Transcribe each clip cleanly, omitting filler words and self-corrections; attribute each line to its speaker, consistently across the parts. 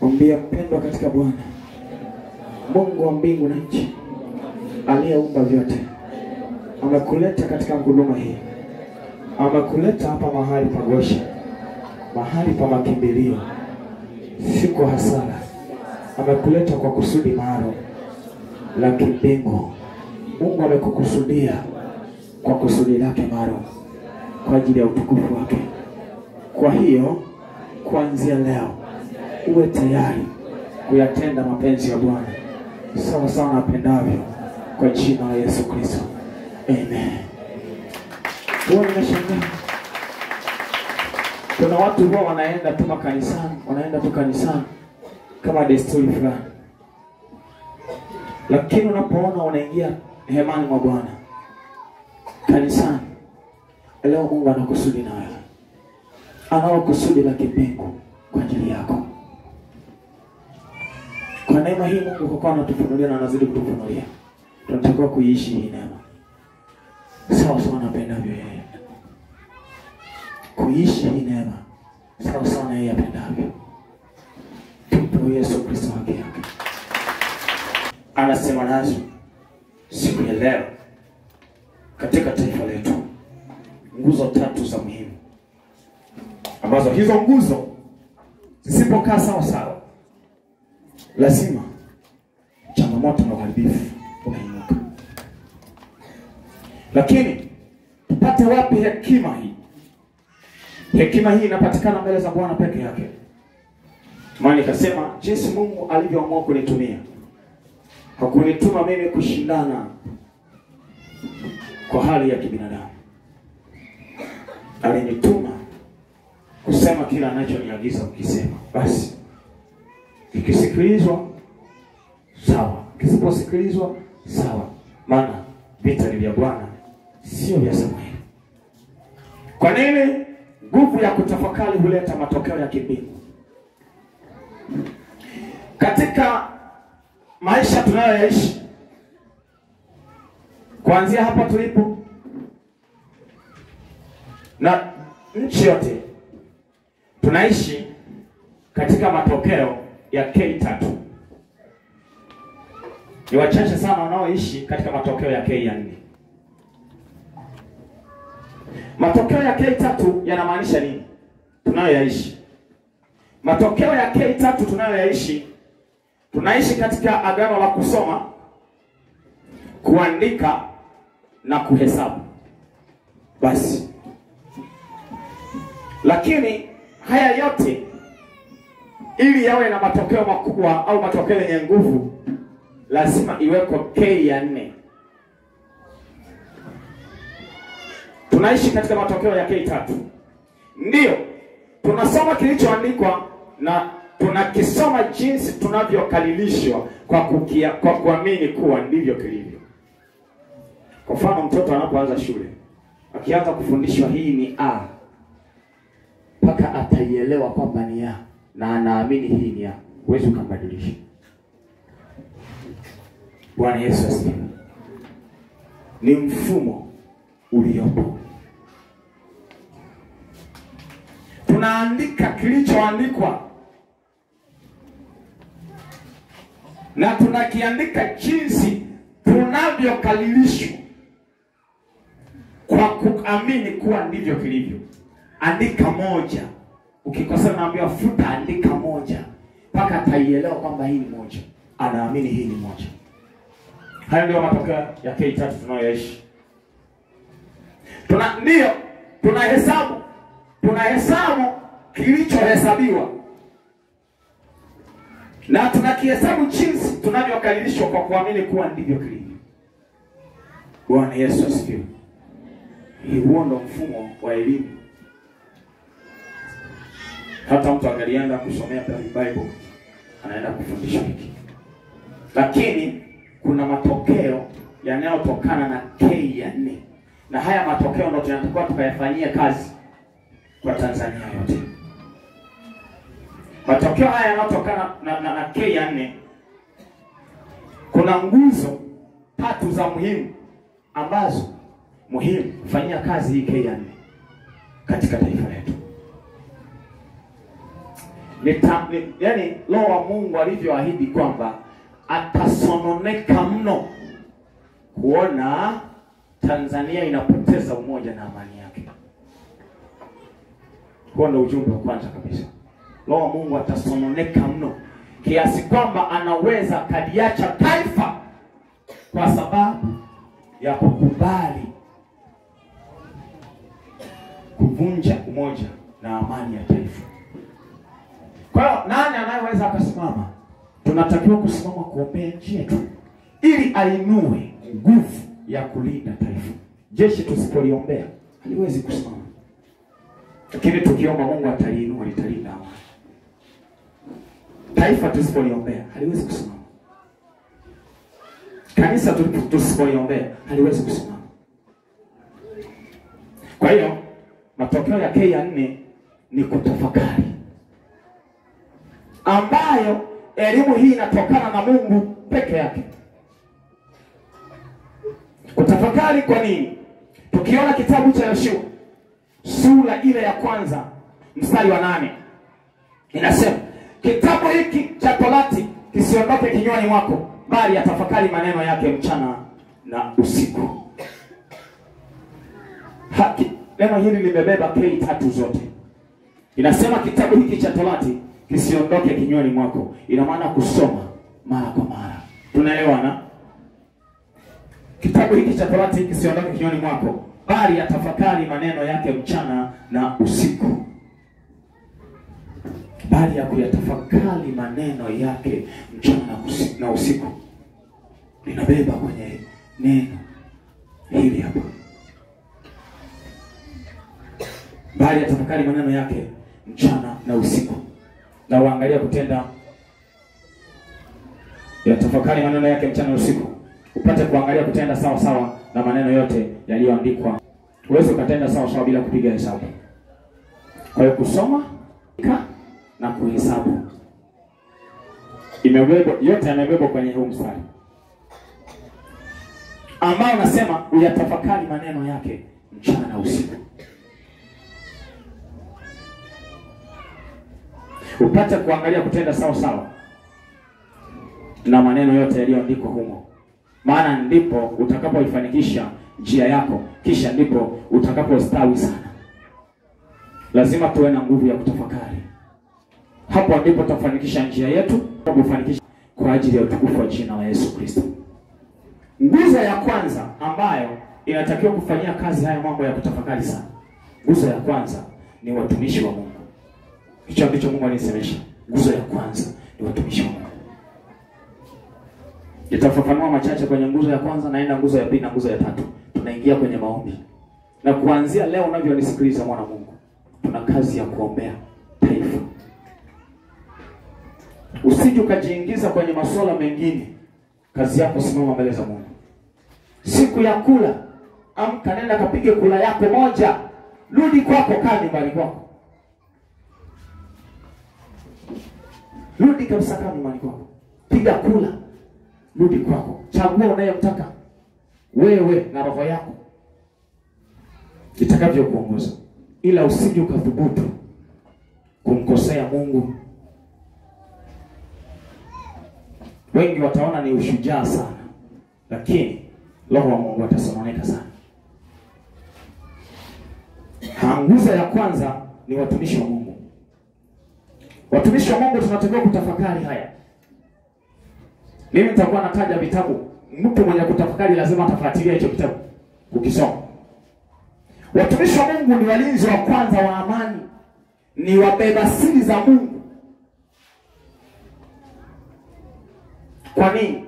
Speaker 1: Mwambie mpendwa katika Bwana, Mungu wa mbingu na nchi, aliyeumba vyote, amekuleta katika huduma hii. Amekuleta hapa mahali pa Goshen, mahali pa makimbilio, si kwa hasara. Amekuleta kwa kusudi maalum la kimbingu. Mungu amekukusudia kwa kusudi lake maalum, kwa ajili ya utukufu wake. Kwa hiyo kuanzia leo uwe tayari kuyatenda mapenzi ya Bwana sawa sawa na apendavyo, kwa jina la Yesu Kristo. Amen. Kuna watu huwa wanaenda tu kanisani, kama desturi fulani. Lakini unapoona unaingia hemani mwa Bwana, kanisani, leo Mungu anakusudi na wewe. Anao kusudi la kimbingu kwa ajili yako. Kwa neema hii Mungu kwa anatufunulia na anazidi kutufunulia. Tunatakiwa kuishi hii neema sawa sawa anapendavyo yeye. Kuishi hii neema sawa sawa na yeye apendavyo. Tumpe Yesu Kristo haki yake. Anasema nazo siku ya leo katika taifa letu nguzo 3 za muhimu, ambazo hizo nguzo zisipokaa sawa sawa, lazima changamoto na uharibifu unainuka. Lakini tupate wapi hekima hii? Hekima hii inapatikana mbele za Bwana peke yake. Maana nikasema jinsi Mungu alivyoamua kunitumia, hakunituma mimi kushindana kwa hali ya kibinadamu. Alinituma kusema kila anachoniagiza ukisema. Basi ikisikilizwa sawa, kisiposikilizwa sawa. Maana vita ni vya Bwana, sio vya Samueli. Kwa nini? Nguvu ya kutafakari huleta matokeo ya kimbingu. Katika maisha tunayoishi, kuanzia hapa tulipo na nchi yote, tunaishi katika matokeo ya K3. Ni wachache sana wanaoishi katika matokeo ya K4. Matokeo ya K3 yanamaanisha nini? Tunayoishi. Matokeo ya K3 tunayoishi, tunaishi katika agano la kusoma, kuandika na kuhesabu. Basi. Lakini haya yote ili yawe na matokeo makubwa au matokeo yenye nguvu, lazima iweko K4. Tunaishi katika matokeo ya K3. Ndio tunasoma kilichoandikwa na tunakisoma jinsi tunavyokalilishwa kwa kuamini kuwa ndivyo kilivyo. Kwa mfano, mtoto anapoanza shule, akianza kufundishwa hii ni A, mpaka ataielewa kwamba ni A na anaamini hii ni A, huwezi ukabadilisha. Bwana Yesu asifiwe. Ni mfumo uliopo. Tunaandika kilichoandikwa na tunakiandika jinsi tunavyokalilishwa kwa kuamini kuwa ndivyo kilivyo. Andika moja, ukikosa naambiwa futa, andika moja, mpaka ataielewa kwamba hii ni moja, anaamini hii ni moja. Hayo ndio matokeo ya K3 tunayoishi. Tunahesabu kilichohesabiwa, na tunakihesabu jinsi tunavyokalilishwa kwa kuamini kuwa ndivyo kilivyo. Bwana Yesu asifiwe. Huo ndio mfumo wa elimu. Hata mtu angalienda kusomea Bible, anaenda kufundisha hiki. Lakini kuna matokeo yanayotokana na K4. Na haya matokeo ndio tunatakiwa tukayafanyie kazi kwa Tanzania yote. Matokeo haya yanayotokana na K4, kuna nguzo 3 za muhimu ambazo muhimu kufanyia kazi hii K4 katika taifa letu. Yaani Roho wa Mungu alivyoahidi kwamba atasononeka mno kuona Tanzania inapoteza umoja na amani yake. Huo ndio ujumbe wa kwanza kabisa. Roho wa Mungu atasononeka mno kiasi kwamba anaweza kadiacha taifa kwa sababu ya kukubali kuvunja umoja na amani ya taifa. Kwa hiyo nani anayeweza akasimama? Tunatakiwa kusimama kuombea nchi yetu ili ainue nguvu ya kulinda taifa. Jeshi tusipoliombea haliwezi kusimama. Lakini tukiomba Mungu ataliinua, litalinda amani. Taifa tusipoliombea haliwezi kusimama. Kanisa tusipoliombea haliwezi kusimama. Kwa hiyo matokeo ya K ya 4 ni kutafakari, ambayo elimu hii inatokana na Mungu peke yake. Kutafakari kwa nini? Tukiona kitabu cha Yoshua sura ile ya kwanza mstari wa 8 inasema, kitabu hiki cha Torati kisiondoke kinywani mwako, bali yatafakari maneno yake mchana na usiku. Haki, neno hili limebeba K 3 zote. Inasema kitabu hiki cha Torati kisiondoke kinywani mwako. Ina maana kusoma mara kwa mara. Tunaelewana? Kitabu hiki cha Torati kisiondoke kinywani mwako, bali yatafakari maneno yake mchana na usiku. Bali ya kuyatafakari maneno yake mchana na usiku linabeba kwenye neno hili hapa. Bali yatafakari maneno yake mchana na usiku, na uangalia kutenda. Yatafakari maneno yake mchana na usiku, upate kuangalia kutenda sawa sawa na maneno yote yaliyoandikwa. Uweze kutenda sawa sawa bila kupiga hesabu. Kwa hiyo kusoma na kuhesabu imebebwa, yote yamebebwa kwenye huu mstari ambao nasema uyatafakari maneno yake mchana na usiku, upate kuangalia kutenda sawa sawa na maneno yote yaliyoandikwa humo. Maana ndipo utakapoifanikisha njia yako, kisha ndipo utakapostawi sana. Lazima tuwe na nguvu ya kutafakari. Hapo ndipo tutafanikisha njia yetu, kufanikisha kwa ajili ya utukufu wa jina la Yesu Kristo. Nguzo ya kwanza ambayo inatakiwa kufanyia kazi haya mambo ya kutafakari sana. Nguzo ya kwanza ni watumishi wa Mungu. Hicho ndicho Mungu alisemesha. Nguzo ya kwanza ni watumishi wa Mungu. Nitafafanua machache kwenye nguzo ya kwanza, naenda nguzo ya pili na nguzo ya tatu. Tunaingia kwenye maombi. Na kuanzia leo unavyonisikiliza mwana Mungu, tuna kazi ya kuombea taifa. Usije ukajiingiza kwenye masuala mengine. Kazi yako simama mbele za Mungu. Siku ya kula, amka nenda kapige kula yako moja. Rudi kwako, kaa nyumbani kwako. Rudi kabisa, kaa nyumbani kwako. Piga kula. Rudi kwako. Chagua unayemtaka wewe na roho yako itakavyokuongoza, ila usije ukathubutu kumkosea Mungu. Wengi wataona ni ushujaa sana, lakini roho wa Mungu atasononeka sana. Nguzo ya kwanza ni watumishi wa Mungu. Watumishi wa Mungu tunatakiwa kutafakari haya. Mimi nitakuwa nataja vitabu. Mtu mwenye kutafakari lazima atafuatilia hicho kitabu ukisoma. Watumishi wa Mungu ni walinzi wa kwanza wa amani, ni wabeba siri za Mungu. Kwa nini?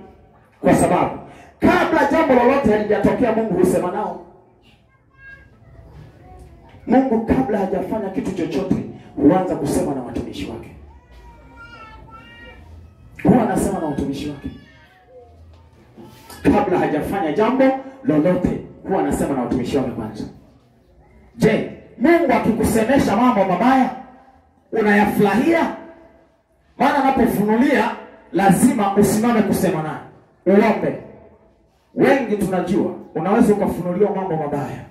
Speaker 1: Kwa sababu kabla jambo lolote halijatokea Mungu husema nao. Mungu kabla hajafanya kitu chochote huanza kusema na watumishi wake. Huwa anasema na watumishi wake. Kabla hajafanya jambo lolote huwa anasema na watumishi wake kwanza. Je, Mungu akikusemesha mambo mabaya unayafurahia? Maana anapofunulia lazima usimame kusema naye. Uombe. Wengi tunajua unaweza ukafunuliwa mambo mabaya,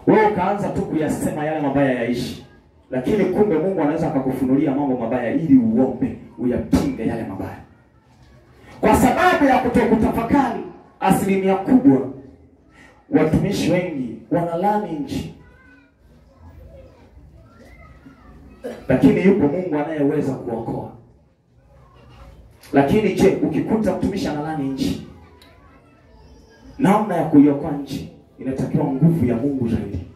Speaker 1: wewe ukaanza tu kuyasema yale mabaya yaishi. Lakini kumbe Mungu anaweza akakufunulia mambo mabaya ili uombe, uyapinge yale mabaya. Kwa sababu ya kutokutafakari, asilimia kubwa watumishi wengi wanalani nchi. Lakini yupo Mungu anayeweza kuokoa. Lakini je, ukikuta mtumishi analani nchi, namna ya kuiokoa nchi inatakiwa nguvu ya Mungu zaidi.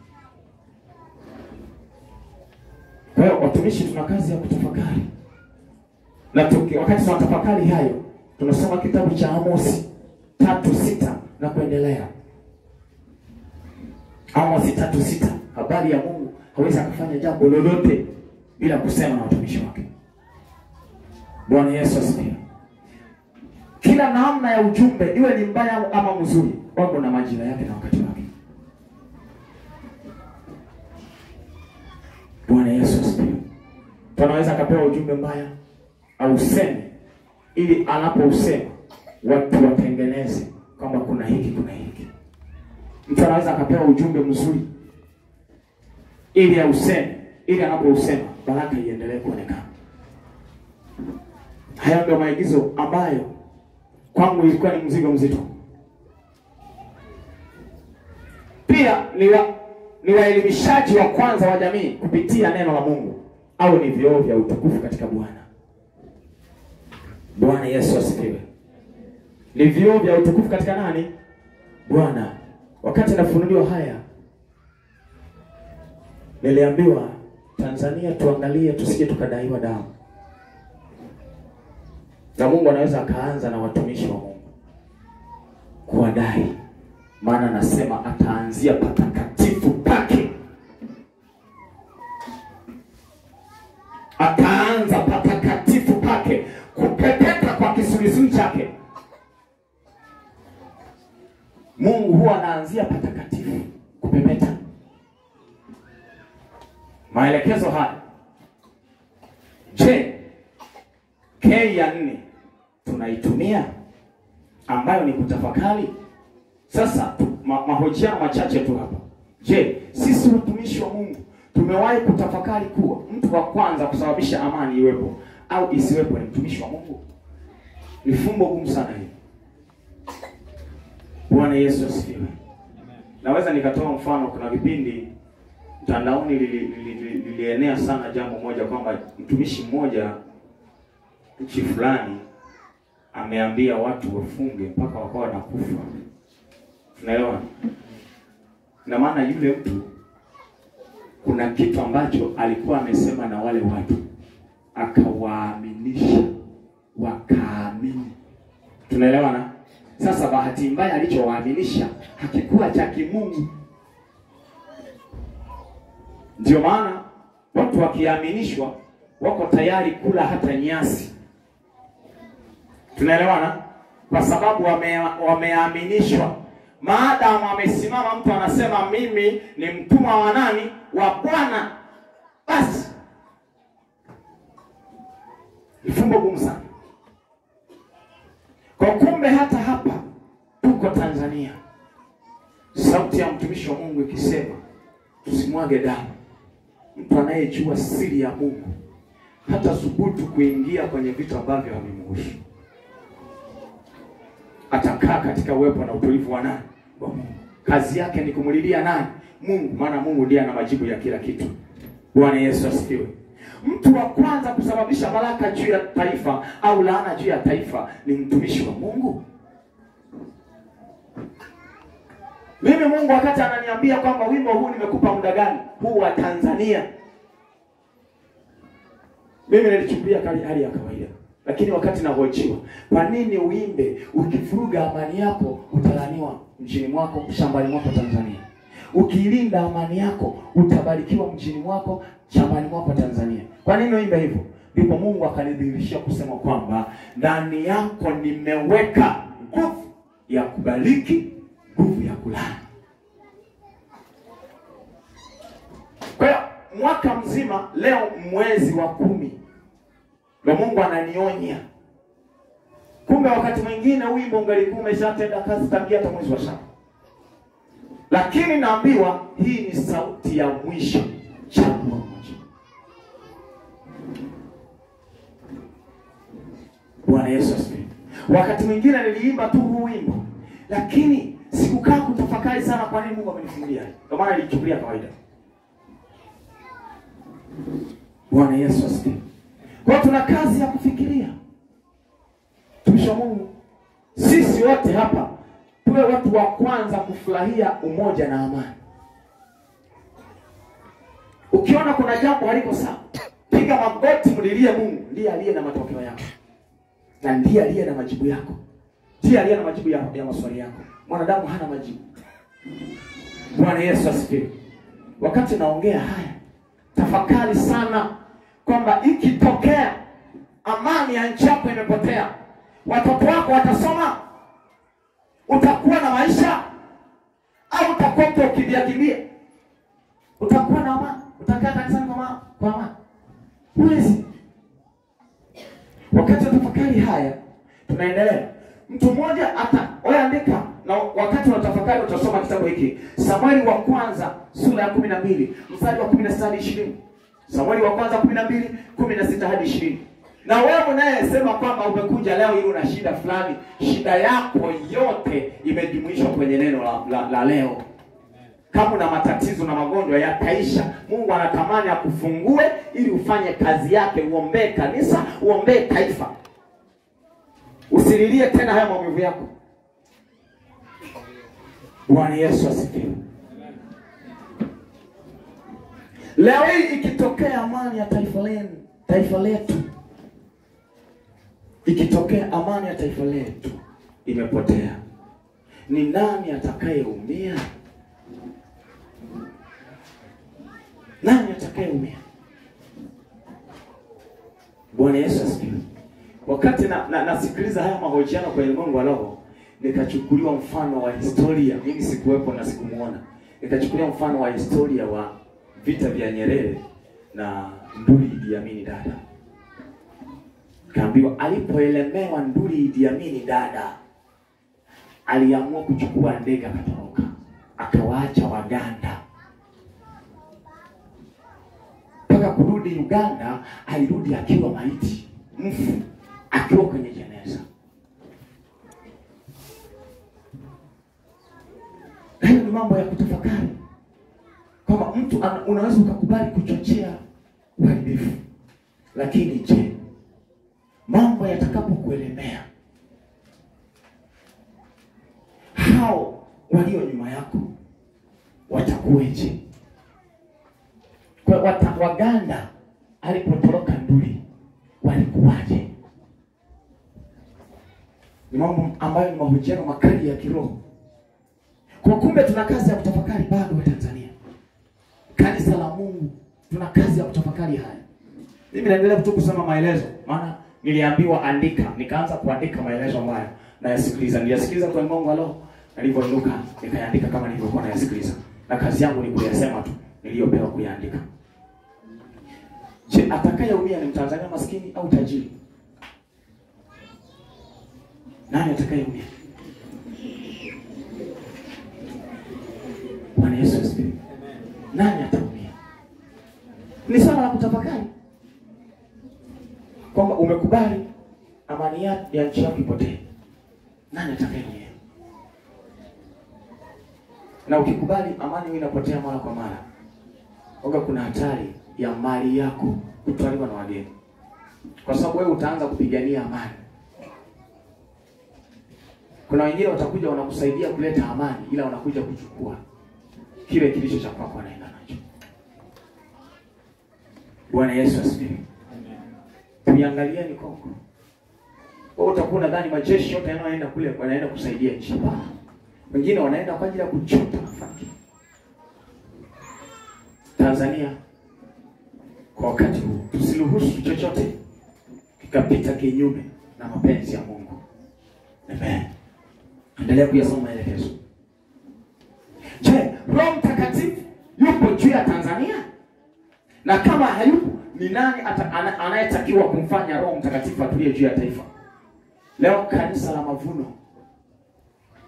Speaker 1: Kwa hiyo watumishi tuna kazi ya kutafakari. Na wakati tunatafakari hayo, tunasoma kitabu cha Amosi 3:6 na kuendelea. Amosi 3:6, habari ya Mungu hawezi kufanya jambo lolote bila kusema na watumishi wake. Bwana Yesu asifiwe. Kila namna ya ujumbe, iwe ni mbaya ama mzuri, wako na majira yake na wakati wake. Bwana Yesu asifiwe. Tunaweza kupewa ujumbe mbaya au useme, ili anapousema watu watengeneze kama kuna hiki kuna hiki. Mtu anaweza kupewa ujumbe mzuri ili auseme, ili anapousema baraka iendelee kuonekana. Haya ndio maigizo ambayo kwangu ilikuwa ni mzigo mzito. Pia ni waelimishaji wa kwanza wa jamii kupitia neno la Mungu, au ni vioo vya utukufu katika Bwana. Bwana Yesu asifiwe. Ni vioo vya utukufu katika nani? Bwana. Wakati nafunuliwa haya, niliambiwa Tanzania tuangalie tusije tukadaiwa damu. Na Mungu anaweza akaanza na watumishi wa Mungu kuwadai. Maana anasema ataanzia patakatifu pake. Ataanza patakatifu pake kupepeta kwa kisulisuli chake. Mungu huwa anaanzia patakatifu kupepeta. Maelekezo haya. Je, K ya 4 tunaitumia, ambayo ni kutafakari? Sasa mahojiano machache tu hapa. Je, sisi watumishi wa Mungu tumewahi kutafakari kuwa mtu wa kwanza kusababisha amani iwepo au isiwepo ni mtumishi wa Mungu? Ni fumbo gumu sana hili. Bwana Yesu asifiwe. Naweza nikatoa mfano. Kuna kipindi mtandaoni lilienea sana jambo moja kwamba mtumishi mmoja nchi fulani ameambia watu wafunge mpaka wakawa nakufa. Unaelewa? Na maana yule mtu kuna kitu ambacho alikuwa amesema na wale watu, akawaaminisha, wakaamini. Tunaelewana? Sasa bahati mbaya alichowaaminisha hakikuwa cha kimungu. Ndio maana watu wakiaminishwa wako tayari kula hata nyasi. Tunaelewana? Kwa sababu wameaminishwa. Maadamu amesimama mtu anasema mimi ni mtumwa wa nani? Wa Bwana. Basi ifumbo gumu sana. Kwa kumbe hata hapa tuko Tanzania, sauti ya mtumishi wa Mungu ikisema tusimwage damu, mtu anayejua siri ya Mungu hata thubutu kuingia kwenye vitu ambavyo havimhusu. Atakaa katika uwepo na utulivu wa nani? Wa Mungu. Kazi yake ni kumulilia nani? Mungu, maana Mungu ndiye ana majibu ya kila kitu. Bwana Yesu asifiwe. Mtu wa kwanza kusababisha baraka juu ya taifa au laana juu ya taifa ni mtumishi wa Mungu. Mimi Mungu wakati ananiambia kwamba wimbo huu nimekupa muda gani, huu wa Tanzania, mimi nilichukulia hali ya kawaida. Lakini wakati nahojiwa, kwa nini uimbe ukifuruga amani yako utalaniwa mjini mwako, shambani mwako Tanzania? Ukilinda amani yako utabarikiwa mjini mwako, shambani mwako Tanzania. Kwa nini uimbe hivyo? Ndipo Mungu akanidhihirisha kusema kwamba ndani yako nimeweka nguvu ya kubariki, nguvu ya kulani. Kwa hiyo mwaka mzima, leo mwezi wa 10, ndio Mungu ananionya. Kumbe wakati mwingine wimbo ungalikuwa umeshatenda kazi tangia hata mwezi wa 7. Lakini naambiwa hii ni sauti ya mwisho. Chagua moja. Bwana Yesu asifiwe. Wakati mwingine niliimba tu huu wimbo, lakini sikukaa kutafakari sana kwa nini Mungu amenifungulia. Kwa maana nilichukulia kawaida. Bwana Yesu asifiwe. Kwa tuna kazi ya kufikiria. Tumsha Mungu. Sisi wote hapa tuwe watu wa kwanza kufurahia umoja na amani. Ukiona kuna jambo haliko sawa, piga magoti, mlilie Mungu. Ndiye aliye na matokeo yako. Na ndiye aliye na majibu yako. Ndiye aliye na majibu ya maswali yako. Mwanadamu hana majibu. Bwana Yesu asifiwe. Wakati naongea haya, tafakari sana kwamba ikitokea amani ya nchi yako imepotea, watoto wako watasoma? Utakuwa na maisha? Au utakuwa ukimbia? Utakuwa na amani? Utakaa kanisani kwa amani? Huwezi. Wakati tafakari haya, tunaendelea. Mtu mmoja ataandika, na wakati unatafakari utasoma kitabu hiki, Samueli wa kwanza sura ya 12 mstari wa 16 hadi 20. Samueli wa kwanza 12 16 hadi 20. Na wewe unayesema kwamba umekuja leo ili una shida fulani, shida yako yote imejumuishwa kwenye neno la leo. Kama una matatizo na magonjwa yataisha. Mungu anatamani akufungue ili ufanye kazi yake, uombee kanisa, uombee taifa. Usililie tena haya maumivu yako. Bwana Yesu asifiwe. Leo hii ikitokea amani ya taifa letu, ikitokea amani ya taifa letu imepotea, ni nani atakayeumia? Nani atakayeumia? Bwana Yesu asifiwe. Wakati nasikiliza haya mahojiano kwa ulimwengu wa roho, nikachukuliwa mfano wa historia. Mimi sikuwepo na sikumuona. Nikachukuliwa mfano wa historia wa vita vya Nyerere na Nduli Idi Amin Dada. Kaambiwa alipoelemewa Nduli Idi Amin Dada, aliamua kuchukua ndege akatoroka, akawaacha Waganda. Mpaka kurudi Uganda, alirudi akiwa maiti, mfu, akiwa kwenye jeneza. Hayo ni mambo ya kutafakari. Kama mtu unaweza ukakubali kuchochea uharibifu, lakini je, mambo yatakapokuelemea, hao walio nyuma yako watakuweje? Kwa Waganda alipotoroka Nduli walikuwaje? Ni mambo ambayo ni mahojiano makali ya kiroho. Kwa kumbe tuna kazi ya kutafakari bado wa Tanzania. Kanisa la Mungu tuna kazi ya kutafakari haya. Mimi naendelea tu kusema maelezo, maana niliambiwa andika, nikaanza kuandika maelezo ambayo niliyasikiliza kwa Mungu alo, nilipoinuka nikaandika kama nilivyokuwa nayasikiliza. Na kazi yangu ni kuyasema tu niliyopewa kuyaandika. Je, atakayeumia ni Mtanzania maskini au tajiri? Nani atakayeumia? Bwana Yesu asifiwe. Nani ataumia? Ni swala la kutafakari. Kwamba umekubali amani ya nchi yako ipotee. Nani atakayeumia? Na ukikubali amani inapotea mara kwa mara, kuna hatari ya mali yako kutwaliwa na wageni. Kwa sababu wewe utaanza kupigania amani. Kuna wengine watakuja wanakusaidia kuleta amani, ila wanakuja kuchukua kile kilicho cha kwako wanaenda nacho. Bwana Yesu asifiwe. Tuiangalie ni Kongo. Wewe utakuwa nadhani majeshi yote yanayoenda kule wanaenda kusaidia nchi. Wengine wanaenda kwa ajili ya kuchota nafaki. Tanzania kwa wakati huu tusiruhusu chochote kikapita kinyume na mapenzi ya Mungu. Amen. Endelea kuyasoma maelekezo. Je, Roho Mtakatifu yupo juu ya Tanzania? Na kama hayupo, ni nani anayetakiwa kumfanya Roho Mtakatifu atulie juu ya taifa? Leo kanisa la Mavuno,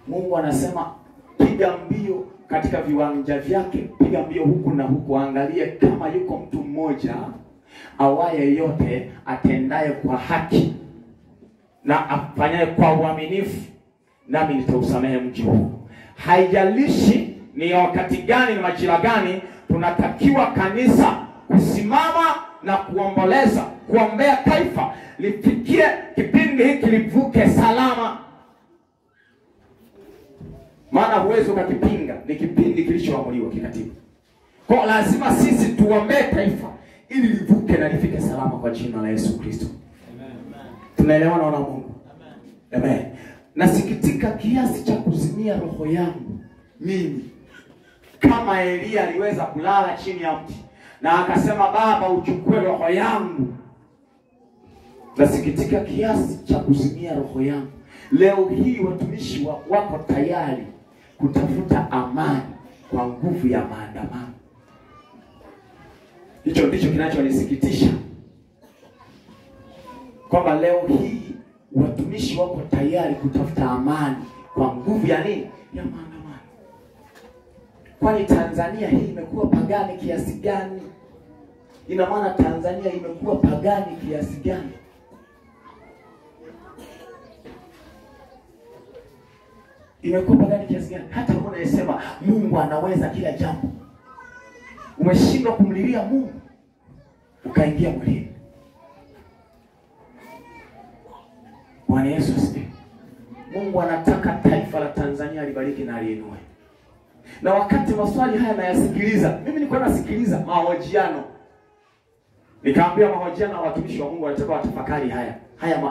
Speaker 1: Mungu anasema piga mbio katika viwanja vyake, piga mbio huku na huku, angalie kama yuko mtu mmoja awaye yote atendaye kwa haki. na afanyaye kwa uaminifu, nami nitausamehe mji huu. Haijalishi ni wakati gani, ni majira gani, tunatakiwa kanisa kusimama na kuomboleza, kuombea taifa lifikie kipindi hiki, livuke salama. Maana huwezi ukakipinga, ni kipindi kilichoamuliwa kikatiba. Kwa lazima sisi tuombee taifa ili livuke na lifike salama kwa jina la Yesu Kristo. Amen. Tunaelewana wana Mungu? Amen. Amen. Nasikitika kiasi cha kuzimia roho yangu mimi, kama Elia aliweza kulala chini ya mti na akasema, Baba uchukue roho yangu. Nasikitika kiasi cha kuzimia roho yangu. Leo hii watumishi wako tayari kutafuta amani kwa nguvu ya maandamano. Hicho ndicho kinachonisikitisha, kwamba leo hii watumishi wako tayari kutafuta amani kwa nguvu ya nini? Ya maandamano. Kwani Tanzania hii imekuwa pagani kiasi gani? Ina maana Tanzania imekuwa pagani kiasi gani? Imekuwa pagani kiasi gani? Hata unayesema Mungu anaweza kila jambo, umeshindwa kumlilia Mungu, ukaingia mwilini. Bwana Yesu asifiwe. Mungu anataka taifa la Tanzania libariki na aliinue. Na wakati maswali haya nayasikiliza, mimi nilikuwa nasikiliza mahojiano, nikaambia mahojiano na watumishi wa Mungu wanataka watafakari haya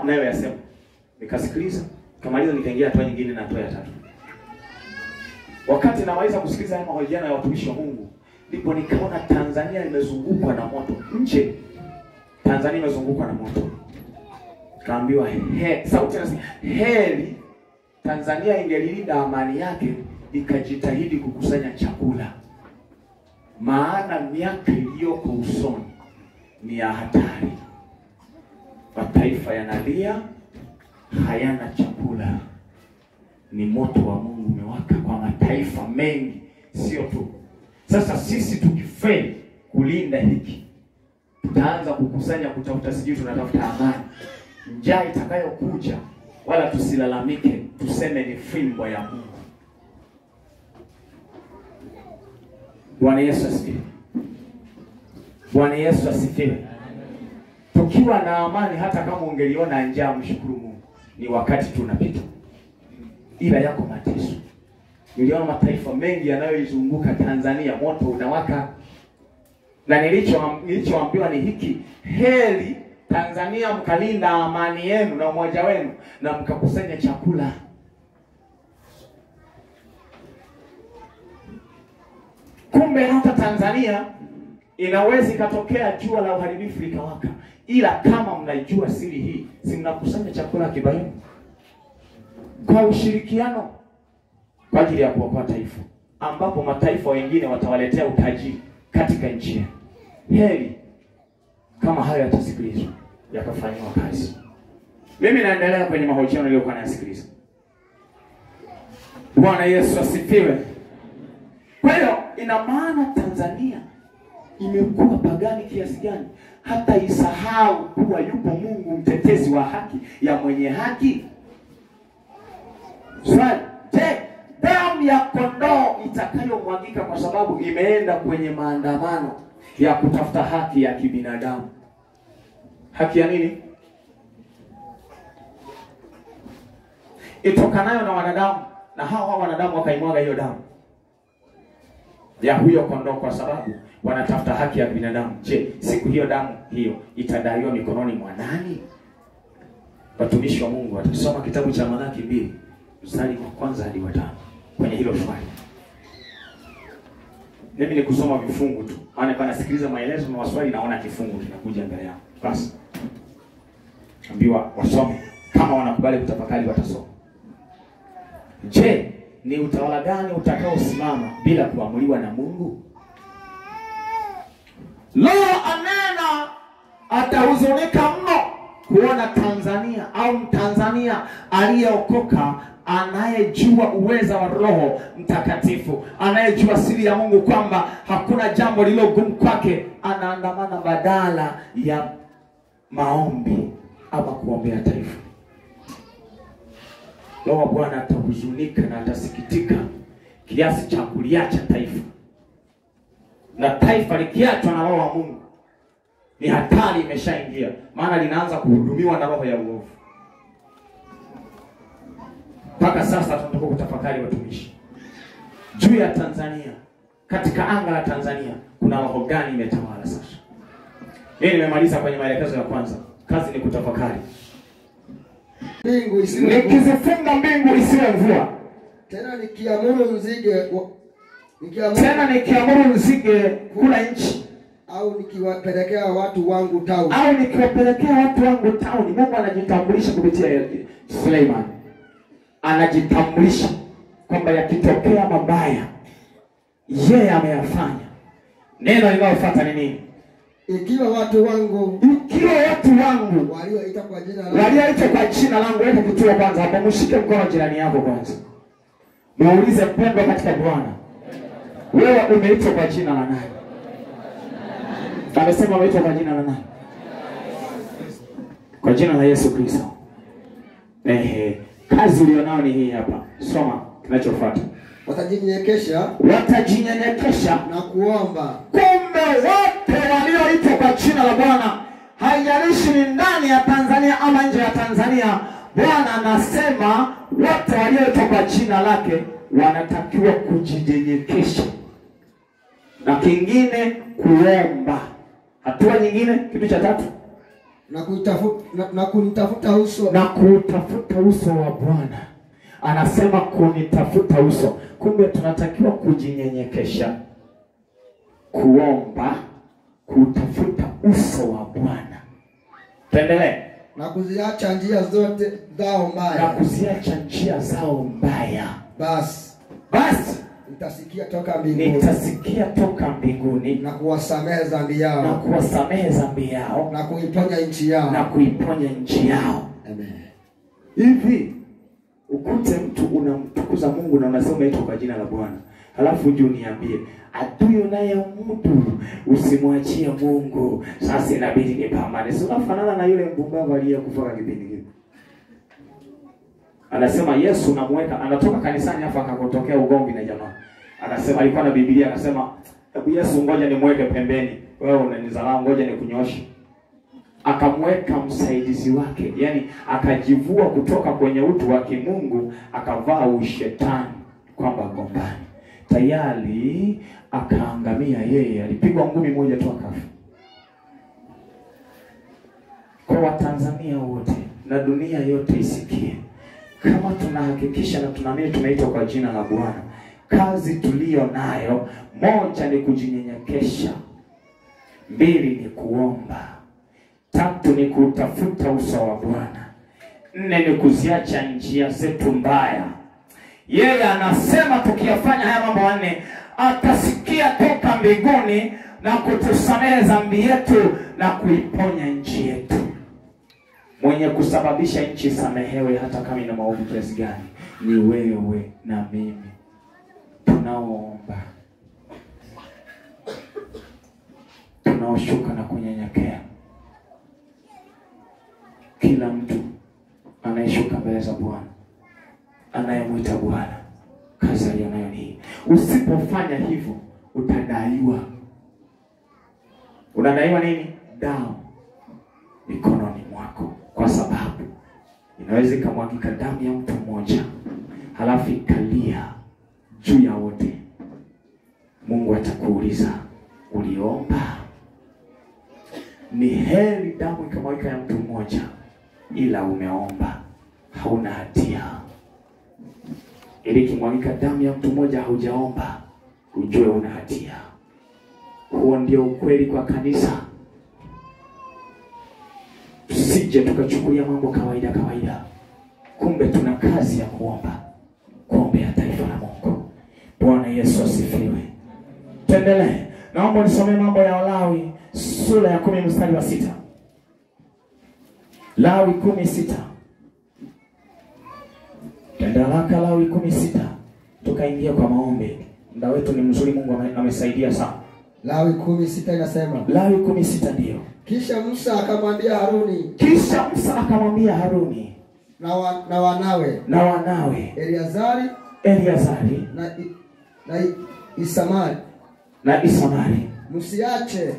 Speaker 1: nayo yasema. Nikasikiliza, kamaliza, nikaingia hatua nyingine na hatua ya tatu. Wakati naweza kusikiliza haya mahojiano ya watumishi wa Mungu, ndipo nikaona Tanzania imezungukwa na moto. Nje Tanzania imezungukwa na moto. Kaambiwa sauti nasi, heri Tanzania ingelilinda amani yake, ikajitahidi kukusanya chakula. Maana miaka iliyoko usoni ni ya hatari. Mataifa yanalia, hayana chakula. Ni moto wa Mungu umewaka kwa mataifa mengi, sio tu. Sasa sisi tukifeli kulinda hiki, tutaanza kukusanya, kutafuta, sijui tunatafuta amani. Njaa itakayokuja, wala tusilalamike, tuseme ni fimbo ya Mungu. Bwana Yesu asifiwe. Bwana Yesu asifiwe. Tukiwa na amani, hata kama ungeliona njaa, mshukuru Mungu. Ni wakati tunapita, ila yako mateso. Niliona mataifa mengi yanayoizunguka Tanzania, moto unawaka. Na nilichoambiwa ni hiki, heri Tanzania mkalinda amani yenu na umoja wenu na mkakusanya chakula. Kumbe hata Tanzania inaweza ikatokea jua la uharibifu likawaka, ila kama mnaijua siri hii, si mnakusanya chakula kibayoni kwa ushirikiano kwa ajili ya kuokoa taifa, ambapo mataifa wengine watawaletea utajiri katika nchi. Heri kama hayo yatasikilizwa, yakafanywa kazi. Mimi naendelea kwenye mahojiano niliyokuwa nayasikiliza. Bwana Yesu asifiwe. Kwa hiyo ina maana Tanzania imekuwa pagani kiasi gani hata isahau kuwa yupo Mungu mtetezi wa haki ya mwenye haki. Swali, damu ya kondoo itakayomwagika kwa sababu imeenda kwenye maandamano ya kutafuta haki ya kibinadamu. Haki ya nini? Itokanayo na wanadamu, na hao wanadamu wakaimwaga hiyo damu ya huyo kondoo kwa sababu wanatafuta haki ya binadamu. Je, siku hiyo damu hiyo itadaiwa mikononi mwa nani? Watumishi wa Mungu watasoma kitabu cha Malaki 2 mstari wa kwanza hadi wa 5 kwenye hilo swali. Mimi ni kusoma vifungu tu, maana kwa nasikiliza maelezo na maswali naona kifungu kinakuja mbele yao. Basi ambiwa wasome, kama wanakubali kutafakari watasoma. Je, ni utawala gani utakaosimama bila kuamuliwa na Mungu? Leo anena atahuzunika mno kuona Tanzania au Mtanzania aliyeokoka, anayejua uweza wa Roho Mtakatifu, anayejua siri ya Mungu kwamba hakuna jambo lilo gumu kwake, anaandamana badala ya maombi ama kuombea taifa. Roho wa Bwana atahuzunika na atasikitika kiasi cha kuliacha taifa. Na taifa likiachwa na Roho wa Mungu, ni hatari imeshaingia, maana linaanza kuhudumiwa na roho ya uovu. Mpaka sasa tunataka kutafakari watumishi juu ya Tanzania. Katika anga la Tanzania kuna roho gani imetawala sasa? Nimemaliza kwenye maelekezo ya kwanza. Kazi ni kutafakari.
Speaker 2: Mbingu isiwe
Speaker 1: nikizifunga mbingu isiwe mvua.
Speaker 2: Tena nikiamuru nzige kula nchi, au nikiwapelekea watu wangu tauni.
Speaker 1: Mungu anajitambulisha kupitia Suleiman. Anajitambulisha kwamba yakitokea mabaya yeye ameyafanya. Neno linalofuata ni nini?
Speaker 2: Ikiwa watu wangu
Speaker 1: walioita kwa jina langu, weka kituo kwanza hapo, mshike mkono jirani yako kwanza. Muulize, mpendwa katika Bwana, wewe umeitwa kwa jina la nani? Amesema umeitwa kwa jina la nani? Kwa jina la Yesu Kristo. Kazi ulionao ni hii hapa. Soma kinachofuata.
Speaker 2: Watajinyenyekesha
Speaker 1: na
Speaker 2: kuomba.
Speaker 1: Kumbe wote walioitwa kwa jina la Bwana, haijalishi ni ndani ya Tanzania ama nje ya Tanzania, Bwana anasema wote walioitwa kwa jina lake wanatakiwa kujinyenyekesha. Na kingine kuomba. Hatua nyingine, kitu cha tatu,
Speaker 2: na kunitafuta
Speaker 1: uso wa Bwana. Anasema kunitafuta uso. Kumbe tunatakiwa kujinyenyekesha, kuomba, kutafuta uso wa Bwana. Tuendelee.
Speaker 2: Na kuziacha njia zote zao mbaya. Basi nitasikia
Speaker 1: toka mbinguni
Speaker 2: na kuwasamehe dhambi yao na kuiponya nchi yao. Amen.
Speaker 1: Hivi ukute mtu unamtukuza Mungu na unasema umeitwa kwa jina la Bwana, halafu uje uniambie adui naye mtu usimwachie Mungu, sasa inabidi nipambane. Si unafanana na yule mpumbavu aliyekufa kwa kipindi kile. Anasema Yesu namweka, anatoka kanisani afa akakotokea ugomvi na jamaa. Akasema alikuwa na Biblia, akasema hebu Yesu ngoja nimweke pembeni, wewe unanizalao, ngoja nikunyoshe. Akamweka msaidizi wake, yani akajivua kutoka kwenye utu wa kimungu, akavaa ushetani kwamba gombani. Tayari akaangamia yeye, alipigwa ngumi moja tu akafa. Kwa Watanzania wote na dunia yote isikie, kama tunahakikisha na tunaamini tunaitwa kwa jina la Bwana, kazi tulio nayo, moja ni kujinyenyekesha, mbili ni kuomba, tatu ni kutafuta uso wa Bwana, nne ni kuziacha njia zetu mbaya. Yeye anasema tukiyafanya haya mambo manne, atasikia toka mbinguni na kutusamehe dhambi yetu na kuiponya nchi yetu. Mwenye kusababisha nchi samehewe hata kama ina maovu kiasi gani ni wewe na mimi. Tunaomba, tunaoshuka na kunyenyekea. Kila mtu anayeshuka mbele za Bwana, anayemwita Bwana, kazi aliyonayo ni hii. Usipofanya hivyo utadaiwa. Unadaiwa nini? Damu mikononi mwako, kwa sababu inaweza ikamwagika damu ya mtu mmoja halafu ikalia juu ya wote. Mungu atakuuliza, uliomba? Ni heri damu ikamwagika ya mtu mmoja ila umeomba, hauna hatia. Ili kimwagika damu ya mtu mmoja haujaomba, ujue una hatia. Huo ndio ukweli kwa kanisa. Tusije tukachukulia mambo kawaida. Kumbe tuna kazi ya kuombea taifa la Mungu. Bwana Yesu asifiwe. Tuendelee. Naomba nisome mambo ya Lawi sura ya 10 mstari wa 6. Lawi 10:6. Tendalaka Lawi 10:6. Tukaingia kwa maombi. Muda wetu ni mzuri, Mungu amesaidia sana.
Speaker 2: Lawi 10:6 inasema.
Speaker 1: Lawi 10:6 ndio.
Speaker 2: Kisha Musa akamwambia Haruni. na wanawe Eleazari na Isamari. Msiache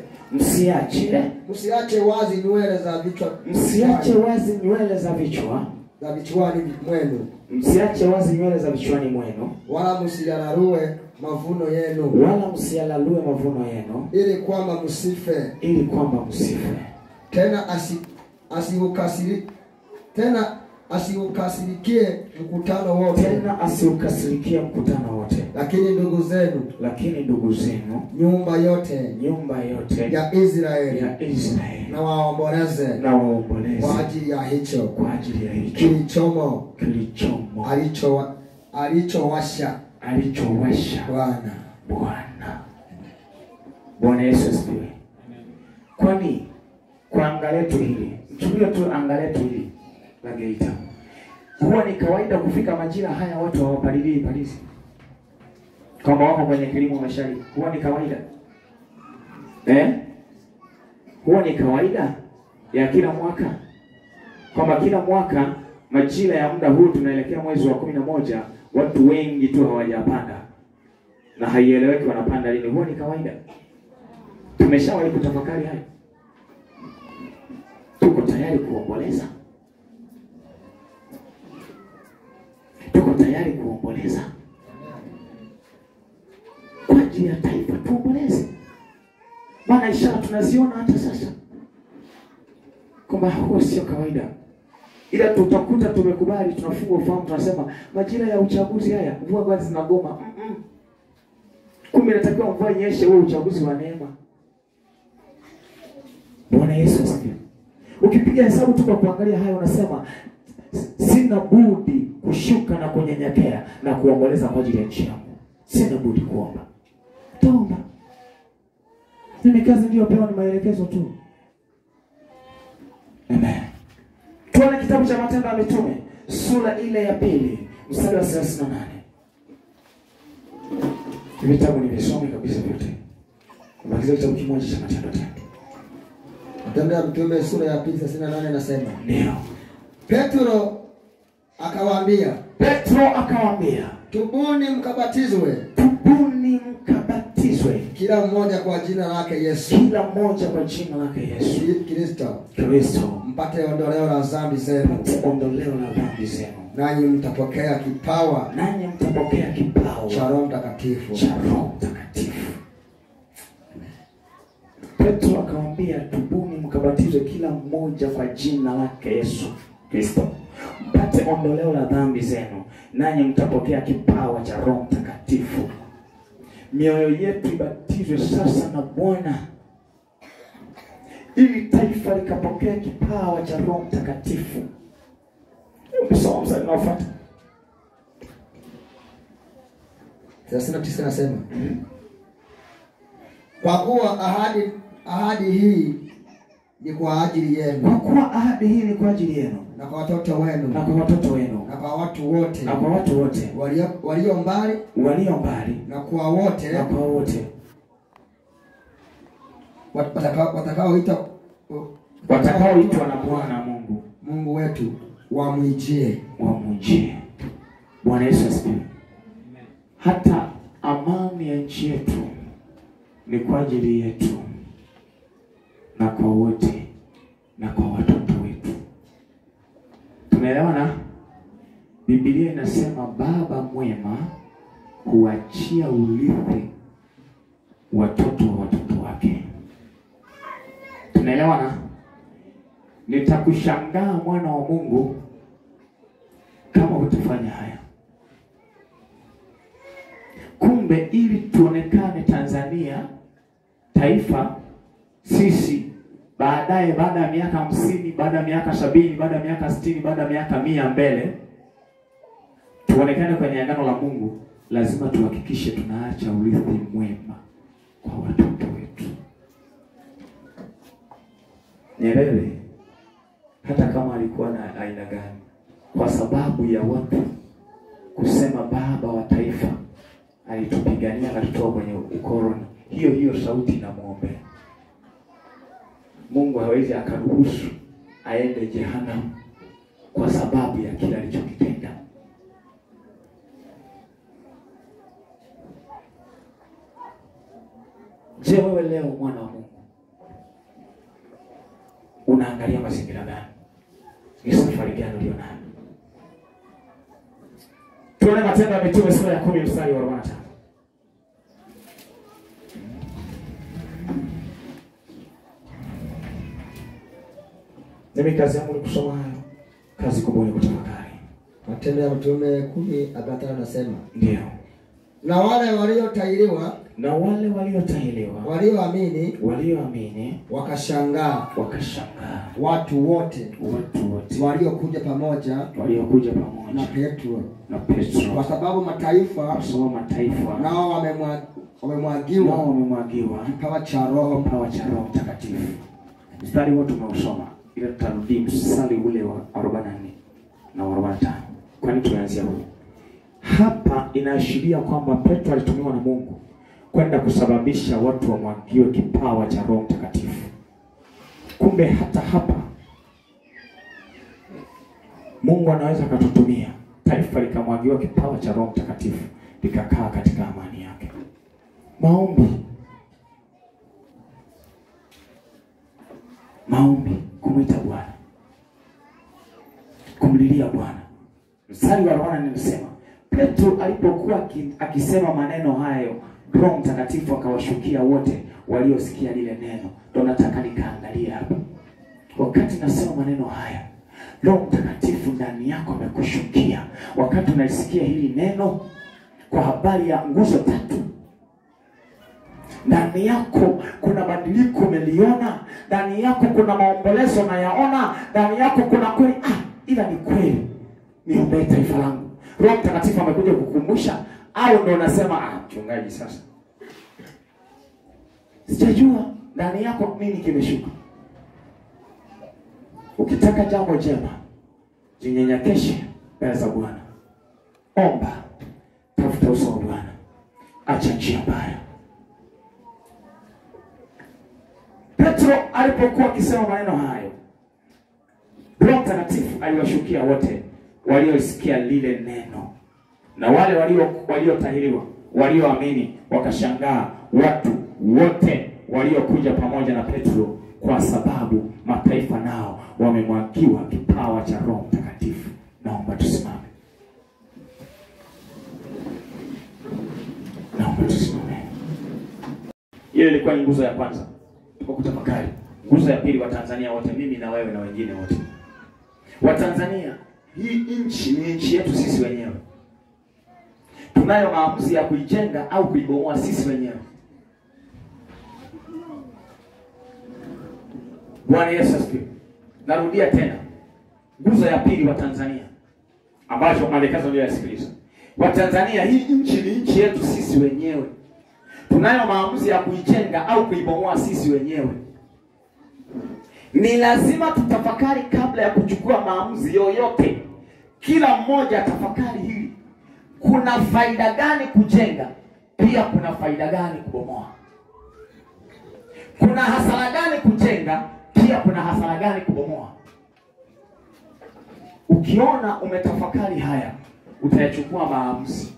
Speaker 2: wazi nywele za vichwa. Vichwani mwenu. Wala msiyalalue mavuno yenu. Ili kwamba msife. Tena asiukasirikie mkutano wote. Lakini ndugu zenu nyumba yote ya Israeli na waomboleze kwa ajili ya hicho kilichomo alichowasha
Speaker 1: Bwana Yesu asifiwe. Kwani kwa anga letu hili, mchukulie tu anga letu hili la Geita, huwa ni kawaida kufika majira haya watu hawapalilii palizi kama wako kwenye kilimo mashariki? Huwa ni kawaida huwa ni kawaida ya kila mwaka, kwamba kila mwaka majira ya muda huu tunaelekea mwezi wa 11 watu wengi tu hawajapanda na haieleweki wanapanda lini. Huwa ni kawaida. Tumeshawahi kutafakari hayo? Tuko tayari kuomboleza? Kwa ajili ya taifa tuomboleze. Maana ishara tunaziona hata sasa kwamba huo sio kawaida. Ila tutakuta tumekubali, tunafunga ufahamu, tunasema majira ya uchaguzi haya mvua basi zinagoma. Kumbe inatakiwa mvua inyeshe, huo uchaguzi wa neema. Bwana Yesu asifiwe. Ukipiga hesabu tu kwa kuangalia hayo unasema sina budi kushuka na kunyenyekea na kuomboleza kwa ajili ya nchi yangu. Sina budi kuomba. Taomba. Mimi kazi ndio pewa ni maelekezo tu. Amen. Tuone kitabu cha Matendo ya Mitume sura ile ya 2 mstari wa 38. Vitabu nimesoma kabisa vyote. Bakiza kitabu kimoja cha Matendo tena.
Speaker 2: Matendo ya Mitume sura ya 2:38 nasema.
Speaker 1: Ndio.
Speaker 2: Petro akawaambia, tubuni mkabatizwe. Kila mmoja kwa jina lake Yesu. Kristo. Mpate ondoleo la dhambi zenu. Nanyi mtapokea kipawa. Cha Roho Mtakatifu.
Speaker 1: Petro akamwambia, tubuni mkabatizwe kila mmoja kwa jina lake Yesu Kristo, mpate ondoleo la dhambi zenu, nanyi mtapokea kipawa cha Roho Mtakatifu. Mioyo yetu ibatizwe sasa na Bwana, ili taifa likapokea kipawa cha Roho Mtakatifu. Msoma mstari unaofuata.
Speaker 2: 39 nasema, kwa kuwa ahadi hii ni kwa ajili yenu. Na kwa watoto wenu. Na kwa watu wote. Walio mbali. Na kwa wote.
Speaker 1: Watakaoitwa na Bwana
Speaker 2: Mungu wetu wamwijie.
Speaker 1: Bwana Yesu asifiwe. Hata amani ya nchi yetu ni kwa ajili yetu na kwa wote na kwa watoto wetu. Tumeelewana? Biblia inasema baba mwema huachia urithi watoto wa watoto wake. Tunaelewana? Nitakushangaa mwana wa Mungu kama hutafanya haya. Kumbe ili tuonekane Tanzania taifa, sisi baadaye, baada ya miaka 50, baada ya miaka 70, baada ya miaka 60, baada ya miaka 100 mbele, tuonekane kwenye agano la Mungu, lazima tuhakikishe tunaacha urithi mwema kwa watoto wetu. Nyerere hata kama alikuwa na aina gani, kwa sababu ya watu kusema baba wa taifa alitupigania akatutoa kwenye ukoloni, hiyo sauti inamuombea. Mungu hawezi akaruhusu aende jehanamu kwa sababu ya kile alichokitenda. Je, wewe leo mwana wa Mungu unaangalia mazingira gani? Ni safari gani ulionayo? Tuone Matendo ya Mitume sura ya 10 mstari wa 45. Nimi kazi yangu ni kusoma hayo. Kazi kubwa ni kutafakari.
Speaker 2: Matendo ya Mitume 10:45 anasema.
Speaker 1: Ndio.
Speaker 2: Na wale waliotahiriwa,
Speaker 1: walioamini
Speaker 2: wakashangaa watu wote waliokuja pamoja na Petro, kwa sababu mataifa nao wamemwagiwa kipawa cha Roho Mtakatifu.
Speaker 1: Mstari wote tumeusoma, ile tutarudi mstari ule wa 44 na 45. Kwani tunaanzia huko? Hapa inaashiria kwamba Petro alitumiwa na Mungu kwenda kusababisha watu wamwagiwe kipawa cha Roho Mtakatifu. Kumbe hata hapa Mungu anaweza kututumia taifa likamwagiwa kipawa cha Roho Mtakatifu likakaa katika amani yake. Maombi, kumwita Bwana, kumlilia Bwana. Mstari wa 44 nimesema Petro alipokuwa akisema maneno hayo, Roho Mtakatifu akawashukia wote waliosikia lile neno. Ndio nataka nikaangalia hapa. Wakati nasema maneno haya, Roho Mtakatifu ndani yako amekushukia. Wakati unalisikia hili neno kwa habari ya nguzo 3, ndani yako kuna badiliko umeliona, ndani yako kuna maombolezo unayaona, ndani yako kuna kweli, ila ni kweli niombee taifa langu. Roho Mtakatifu amekuja kukukumbusha, au ndio unasema mchungaji sasa sijajua ndani yako nini kimeshuka? Ukitaka jambo jema, jinyenyekeshe mbele za Bwana. Omba, tafuta uso wa Bwana. Acha njia mbaya. Petro alipokuwa akisema maneno hayo, Roho Mtakatifu aliwashukia wote waliosikia lile neno. Na wale waliotahiriwa, walioamini wakashangaa watu wote waliokuja pamoja na Petro, kwa sababu mataifa nao wamemwagiwa kipawa cha Roho Mtakatifu. Naomba tusimame. Ile ilikuwa nguzo ya kwanza. Tuko kutafakari. Nguzo ya pili, wa Tanzania wote, mimi na wewe na wengine wote. Wa Tanzania, hii nchi ni nchi yetu sisi wenyewe. Tunayo maamuzi ya kuijenga au kuibomoa sisi wenyewe. Bwana Yesu asifiwe. Narudia tena. Nguzo ya pili, wa Tanzania, ambacho maelekezo ndio yasikiliza. Wa Tanzania, hii nchi ni nchi yetu sisi wenyewe. Tunayo maamuzi ya kuijenga au kuibomoa sisi wenyewe. Ni lazima tutafakari kabla ya kuchukua maamuzi yoyote. Kila mmoja tafakari hili. Kuna faida gani kujenga? Pia kuna faida gani kubomoa? Kuna hasara gani kujenga? Pia kuna hasara gani kubomoa? Ukiona umetafakari haya, utayachukua maamuzi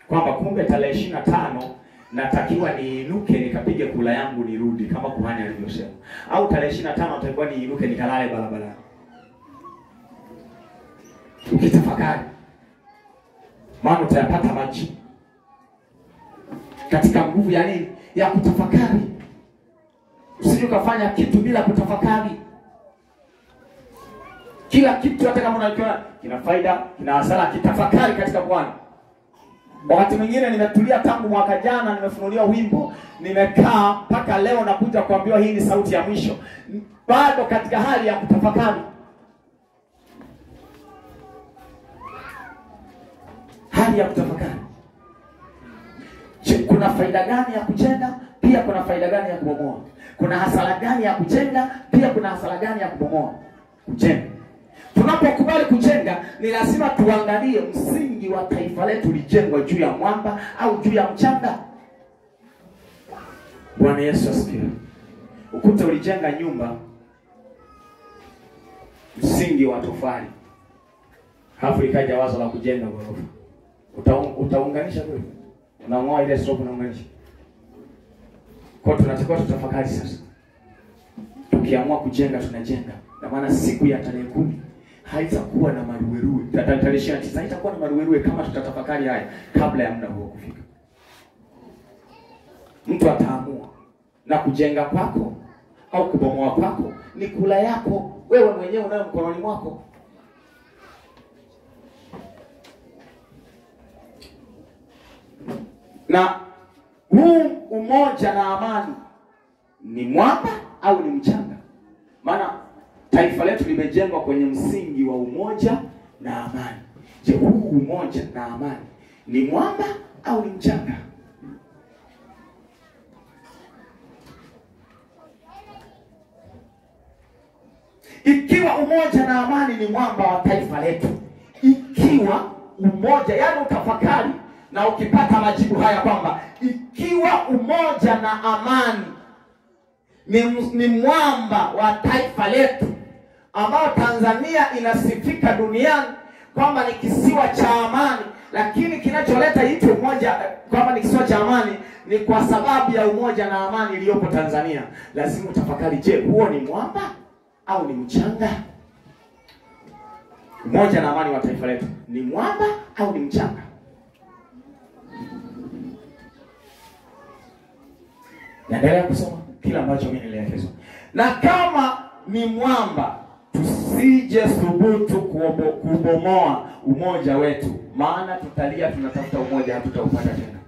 Speaker 1: kwamba kumbe tarehe 25 natakiwa niinuke nikapige kula yangu nirudi kama kuhani alivyosema. Au tarehe 25 natakiwa niinuke nikalale barabarani. Ukitafakari, maana utayapata maji katika nguvu ya nini? Ya kutafakari. Usije ukafanya kitu bila kutafakari. Kila kitu hata kama unakiona kina faida, kina hasara, kitafakari katika Bwana. Wakati mwingine nimetulia tangu mwaka jana, nimefunuliwa wimbo, nimekaa mpaka leo nakuja kuambiwa hii ni sauti ya mwisho. Bado katika hali ya kutafakari. Hali ya kutafakari. Kuna faida gani ya kujenga? Pia kuna faida gani ya kubomoa? Kuna hasara gani ya kujenga? Pia kuna hasara gani ya kubomoa? Kujenga. Tunapokubali kujenga, ni lazima tuangalie msingi wa taifa letu lijengwa juu ya mwamba au juu ya mchanga. Bwana Yesu asifiwe. Ukuta ulijenga nyumba msingi wa tofali, Halafu ikaja wazo la kujenga ghorofa. Utaunganisha kweli? Unangoa ile slope unaunganisha. Kwa tunatakiwa tutafakari sasa. Tukiamua kujenga tunajenga. Na maana siku ya tarehe 10 haitakuwa na maruweruwe. Tarehe 29 haitakuwa na maruweruwe kama tutatafakari haya kabla ya muda huo kufika. Mtu ataamua na kujenga kwako au kubomoa kwako ni kula yako wewe mwenyewe unayo mkononi mwako. Na huu umoja na amani ni mwamba au ni mchanga? Maana taifa letu limejengwa kwenye msingi wa umoja na amani. Je, huu umoja na amani ni mwamba au ni mchanga? Ikiwa umoja na amani ni mwamba wa taifa letu, ikiwa umoja, yani utafakari na ukipata majibu haya kwamba ikiwa umoja na amani ni mwamba wa taifa letu, ambao Tanzania inasifika duniani kwamba ni kisiwa cha amani, lakini kinacholeta ite umoja kwamba ni kisiwa cha amani ni kwa sababu ya umoja na amani iliyopo Tanzania, lazima utafakari, je, huo ni mwamba au ni mchanga? Umoja na amani wa taifa letu ni mwamba au ni mchanga? Naendelea kusoma kila ambacho mimi nilielekezwa. Na kama ni mwamba, tusije thubutu kubomoa umoja wetu, maana tutalia tunatafuta umoja hatutaupata tena.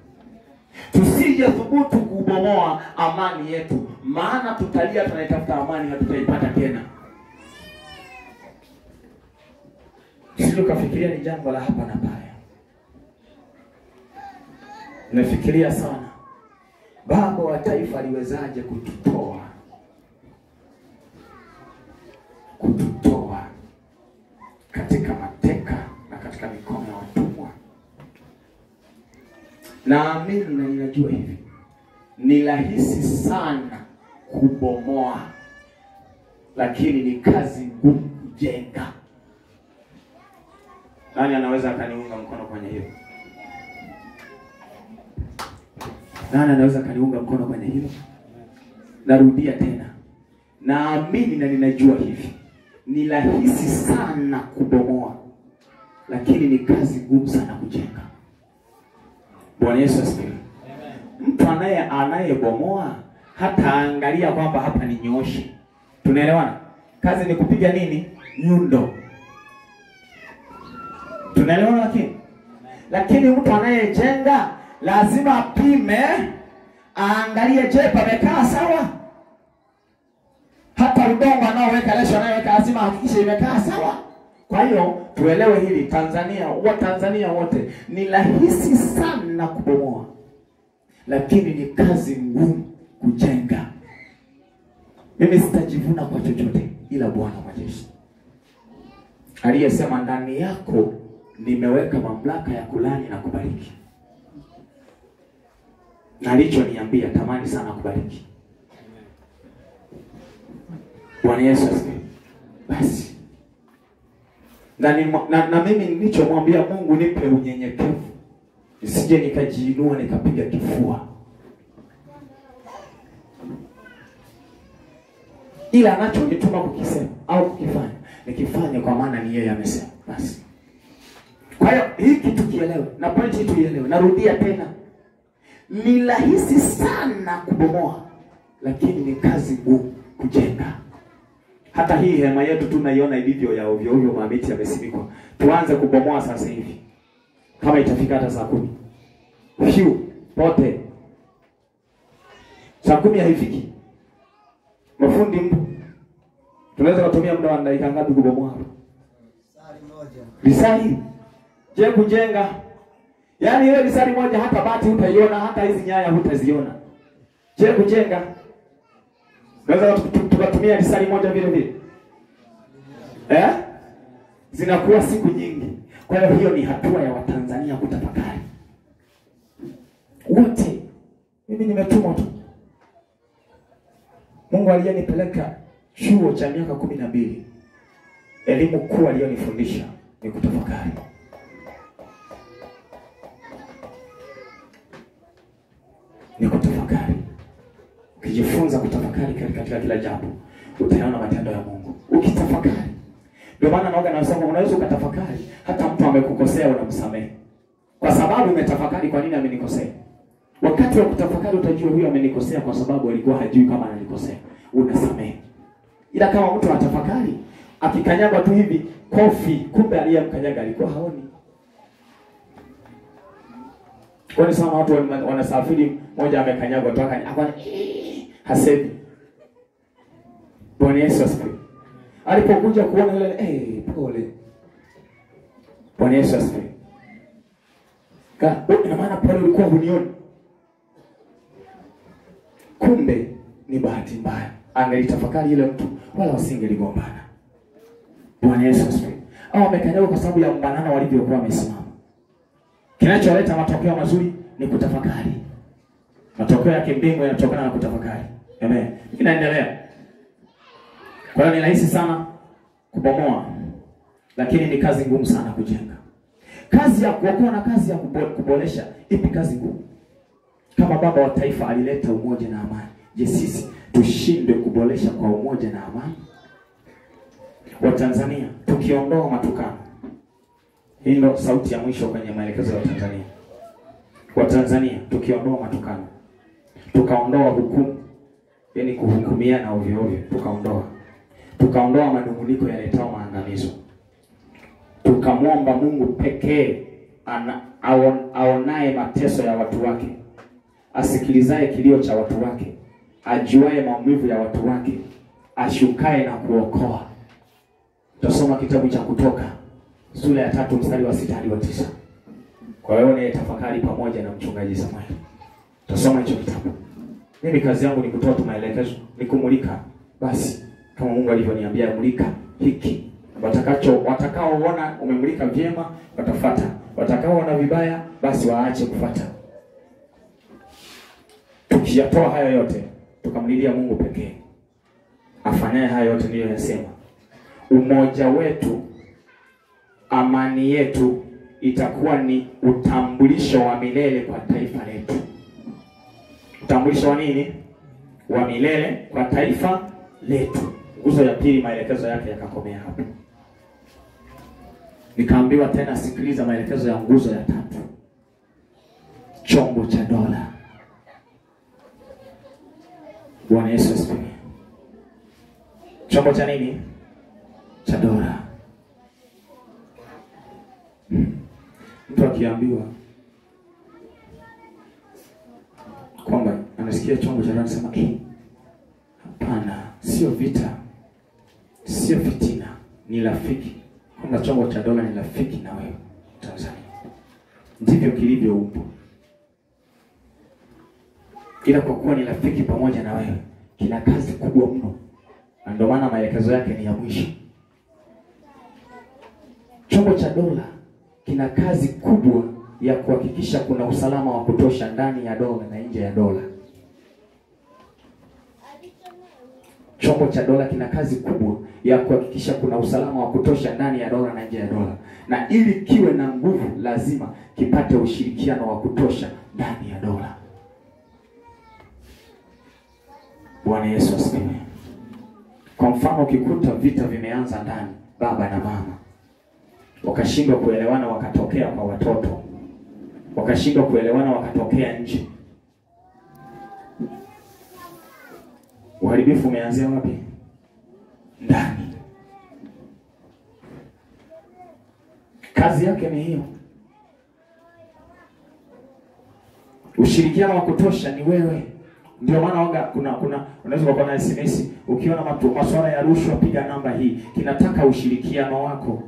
Speaker 1: Tusije thubutu kubomoa amani yetu, maana tutalia tunatafuta amani hatutaipata tena. Sio kafikiria ni jambo la hapa na pale. Nafikiria sana, baba wa taifa aliwezaje kututoa katika mateka na katika mikono ya watumwa? Naamini na ninajua hivi, ni rahisi sana kubomoa, lakini ni kazi ngumu kujenga. Nani anaweza akaniunga mkono kwenye hilo? Nani anaweza kaniunga mkono kwenye hilo? Narudia tena. Naamini na ninajua hivi, ni rahisi sana kubomoa, lakini ni kazi ngumu sana kujenga. Bwana Yesu asifiwe. Mtu anayebomoa hata angalia kwamba hapa ni nyoshi. Tunaelewana? Kazi ni kupiga nini? Nyundo. Tunaelewana lakini mtu anayejenga lazima apime, aangalie, je, pamekaa sawa? Hata udongo anaoweka lesho anayoweka lazima hakikishe imekaa sawa. Kwa hiyo tuelewe hili, Tanzania wote ni rahisi sana kubomoa, lakini ni kazi ngumu kujenga. Mimi sitajivuna kwa chochote ila Bwana majeshi aliyesema ndani yako nimeweka mamlaka ya kulani na kubariki. Na alichoniambia tamani sana kubariki. Bwana Yesu asifiwe. Basi na mimi nilichomwambia Mungu, nipe unyenyekevu, nisije nikajiinua nikapiga kifua. Ila anachonituma kukisema au kukifanya, nikifanye kwa maana ni yeye amesema. Basi. Kwa hiyo hiki tukielewe, na pointi tuielewe. Narudia tena, ni rahisi sana kubomoa, lakini ni kazi ngumu kujenga. Hata hii hema yetu tunaiona ilivyo ya ovyo ovyo, mamiti yamesimikwa. Tuanze kubomoa sasa hivi, kama itafika hata saa 10. Fiu pote saa 10 haifiki. Mafundi mpo, tunaweza kutumia muda wa dakika ngapi kubomoa hapa? Risali. Je, kujenga, yaani ile risali moja hata bati utaiona, hata hizi nyaya hutaziona. Je, kujenga, tunaweza tukatumia risali moja vile vile. Zinakuwa siku nyingi. Kwa hiyo ni hatua ya Watanzania kutafakari. Wote mimi nimetumwa tu. Mungu aliyenipeleka chuo cha miaka 12. Elimu kuu aliyonifundisha ni kutafakari. Ni kutafakari. Ukijifunza kutafakari katika kila jambo, utaona matendo ya Mungu. Ukitafakari. Ndio maana naoga na nasema unaweza ukatafakari hata mtu amekukosea unamsamehe. Kwa sababu umetafakari kwa nini amenikosea. Wakati wa kutafakari utajua huyu amenikosea kwa sababu alikuwa hajui kama analikosea. Unasamehe. Ila kama mtu atafakari, akikanyaga tu hivi kofi, kumbe aliyemkanyaga alikuwa haoni. Kwani sana watu wanasafiri, mmoja amekanyagwa tu akanyagwa hasemi. Bwana Yesu asifiwe. Alipokuja kuona yule pole. Bwana Yesu asifiwe. Ina maana pale ulikuwa hunioni. Kumbe ni bahati mbaya. Angelitafakari ile mtu wala wasingeligombana. Bwana Yesu asifiwe. Au amekanyagwa kwa sababu ya mbanana walivyokuwa wamesimama. Kinacholeta matokeo mazuri ni kutafakari. Matokeo yake mbingu yanatokana na kutafakari. Amen. Inaendelea. Kwa hiyo ni rahisi sana kubomoa, lakini ni kazi ngumu sana kujenga. Kazi ya kuokoa na kazi ya kuboresha, ipi kazi ngumu? Kama baba wa taifa alileta umoja na amani, je, sisi tushindwe kuboresha kwa umoja na amani? Wa Tanzania tukiondoa matukano. Hii ndio sauti ya mwisho kwenye maelekezo ya Tanzania. Wa Tanzania tukiondoa matukano, tukaondoa hukumu, yani kuhukumiana ovyo ovyo, tukaondoa manunguniko yaletao maangamizo. Tukamwomba Mungu pekee aonaye mateso ya watu wake, asikilizaye kilio cha watu wake, ajuaye maumivu ya watu wake, ashukaye na kuokoa. Tutasoma kitabu cha Kutoka sura ya 3 mstari wa 6 hadi wa 9. Kwa hiyo ni tafakari pamoja na mchungaji Samuel. Tutasoma hicho kitabu. Mimi kazi yangu ni kutoa maelekezo, ni kumulika. Basi kama Mungu alivyoniambia mulika hiki. Watakaoona umemulika vyema watafuata. Watakaoona vibaya basi waache kufuata. Tukiyatoa hayo yote, tukamlilia Mungu pekee. Afanyaye hayo yote ndiyo yasema. Umoja wetu, amani yetu itakuwa ni utambulisho wa milele kwa taifa letu. Utambulisho wa nini? Wa milele kwa taifa letu. Nguzo ya pili maelekezo yake yakakomea hapo. Nikaambiwa tena sikiliza maelekezo ya nguzo ya 3. Chombo cha dola. Bwana Yesu asifiwe. Chombo cha nini? Cha dola. Mtu akiambiwa kwamba anasikia chombo cha dola anasema hapana, sio vita, sio fitina, ni rafiki. Kwamba chombo cha dola ni rafiki na wewe Tanzania. Ndivyo kilivyoumbwa. Ila kwa kuwa ni rafiki pamoja na wewe, kina kazi kubwa mno. Na ndio maana maelekezo yake ni ya mwisho. Chombo cha dola kina kazi kubwa ya kuhakikisha kuna usalama wa kutosha ndani ya dola na nje ya dola. Chombo cha dola kina kazi kubwa ya kuhakikisha kuna usalama wa kutosha ndani ya dola na nje ya dola. Na ili kiwe na nguvu lazima kipate ushirikiano wa kutosha ndani ya dola. Bwana Yesu asifiwe. Kwa mfano ukikuta vita vimeanza ndani, baba na mama wakashindwa kuelewana, wakatokea kwa watoto. Wakashindwa kuelewana, wakatokea nje. Uharibifu umeanzia wapi? Ndani. Kazi yake ni hiyo. Ushirikiano wa kutosha ni wewe. Ndio maana unaweza kuona na SMS ukiona masuala ya rushwa, piga namba hii. Kinataka ushirikiano wako.